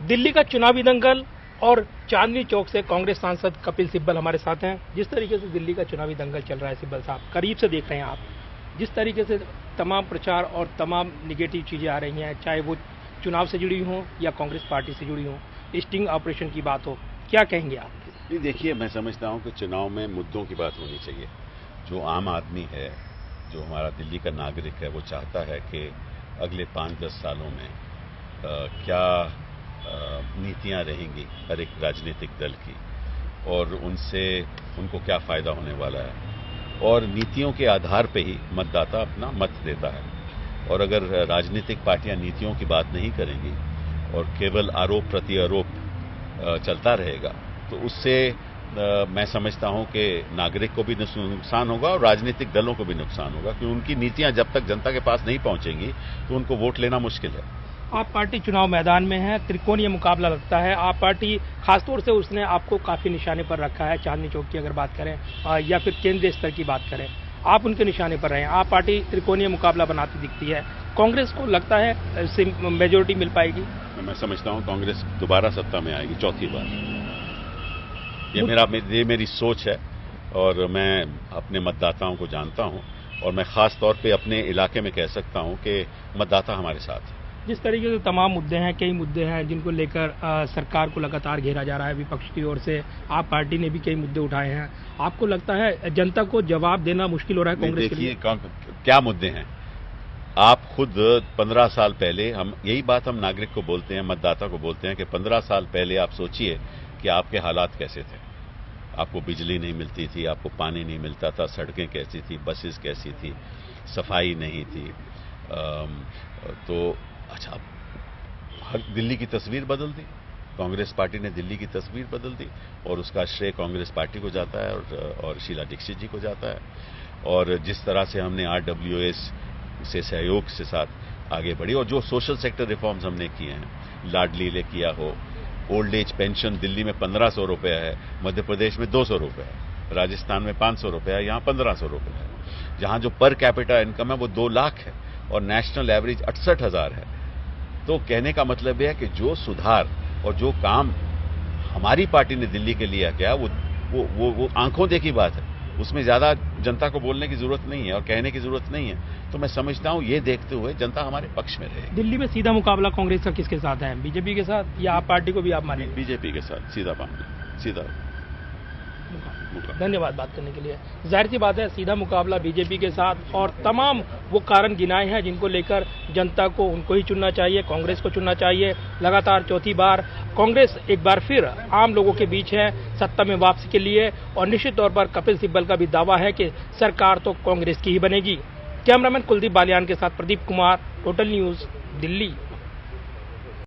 दिल्ली का चुनावी दंगल और चांदनी चौक से कांग्रेस सांसद कपिल सिब्बल हमारे साथ हैं। जिस तरीके से दिल्ली का चुनावी दंगल चल रहा है, सिब्बल साहब करीब से देख रहे हैं आप, जिस तरीके से तमाम प्रचार और तमाम निगेटिव चीजें आ रही हैं, चाहे वो चुनाव से जुड़ी हों या कांग्रेस पार्टी से जुड़ी हों, स्टिंग ऑपरेशन की बात हो, क्या कहेंगे आप? नहीं, देखिए, मैं समझता हूं कि चुनाव में मुद्दों की बात होनी चाहिए। जो आम आदमी है, जो हमारा दिल्ली का नागरिक है, वो चाहता है कि अगले 5-10 सालों में क्या नीतियां रहेंगी हर एक राजनीतिक दल की, और उनसे उनको क्या फायदा होने वाला है, और नीतियों के आधार पे ही मतदाता अपना मत देता है। और अगर राजनीतिक पार्टियां नीतियों की बात नहीं करेंगी और केवल आरोप प्रत्यारोप चलता रहेगा, तो उससे मैं समझता हूं कि नागरिक को भी नुकसान होगा और राजनीतिक दलों को भी नुकसान होगा, क्योंकि उनकी नीतियां जब तक जनता के पास नहीं पहुंचेंगी तो उनको वोट लेना मुश्किल है। आप पार्टी चुनाव मैदान में है, त्रिकोणीय मुकाबला लगता है। आप पार्टी खासतौर से उसने आपको काफी निशाने पर रखा है, चांदनी चौक की अगर बात करें या फिर केंद्रीय स्तर की बात करें, आप उनके निशाने पर रहे। आप पार्टी त्रिकोणीय मुकाबला बनाती दिखती है। कांग्रेस को लगता है मेजोरिटी मिल पाएगी? मैं समझता हूं कांग्रेस दोबारा सत्ता में आएगी, चौथी बार। ये मेरी सोच है और मैं अपने मतदाताओं को जानता हूं, और मैं खास तौर पे अपने इलाके में कह सकता हूं कि मतदाता हमारे साथ है। जिस तरीके से तमाम मुद्दे हैं, कई मुद्दे हैं जिनको लेकर सरकार को लगातार घेरा जा रहा है विपक्ष की ओर से, आप पार्टी ने भी कई मुद्दे उठाए हैं। आपको लगता है जनता को जवाब देना मुश्किल हो रहा है कांग्रेस के लिए? क्या मुद्दे हैं? आप खुद 15 साल पहले, हम यही बात हम नागरिक को बोलते हैं, मतदाता को बोलते हैं कि 15 साल पहले आप सोचिए कि आपके हालात कैसे थे। आपको बिजली नहीं मिलती थी, आपको पानी नहीं मिलता था, सड़कें कैसी थी, बसेस कैसी थी, सफाई नहीं थी। तो अच्छा, दिल्ली की तस्वीर बदल दी, कांग्रेस पार्टी ने दिल्ली की तस्वीर बदल दी, और उसका श्रेय कांग्रेस पार्टी को जाता है और शीला दीक्षित जी को जाता है। और जिस तरह से हमने RWS से सहयोग से साथ आगे बढ़ी, और जो सोशल सेक्टर रिफॉर्म्स हमने किए हैं, लाडली ले किया हो, ओल्ड एज पेंशन दिल्ली में 1500 रुपया है, मध्य प्रदेश में 200 रुपया है, राजस्थान में 500 रुपया है, यहां 1500 रुपया है। जहां जो पर कैपिटा इनकम है वो 2 लाख है और नेशनल एवरेज 68,000 है। तो कहने का मतलब यह है कि जो सुधार और जो काम हमारी पार्टी ने दिल्ली के लिए किया, वो आंखों देखी बात है। उसमें ज्यादा जनता को बोलने की जरूरत नहीं है और कहने की जरूरत नहीं है। तो मैं समझता हूं ये देखते हुए जनता हमारे पक्ष में रहे। दिल्ली में सीधा मुकाबला कांग्रेस का किसके साथ है? बीजेपी के साथ, या आप पार्टी को भी आप मानेंगे? बीजेपी के साथ सीधा धन्यवाद बात करने के लिए। जाहिर सी बात है, सीधा मुकाबला बीजेपी के साथ, और तमाम वो कारण गिनाए हैं जिनको लेकर जनता को उनको ही चुनना चाहिए, कांग्रेस को चुनना चाहिए। लगातार चौथी बार कांग्रेस एक बार फिर आम लोगों के बीच है सत्ता में वापसी के लिए, और निश्चित तौर पर कपिल सिब्बल का भी दावा है कि सरकार तो कांग्रेस की ही बनेगी। कैमरामैन कुलदीप बालियान के साथ प्रदीप कुमार, टोटल न्यूज, दिल्ली।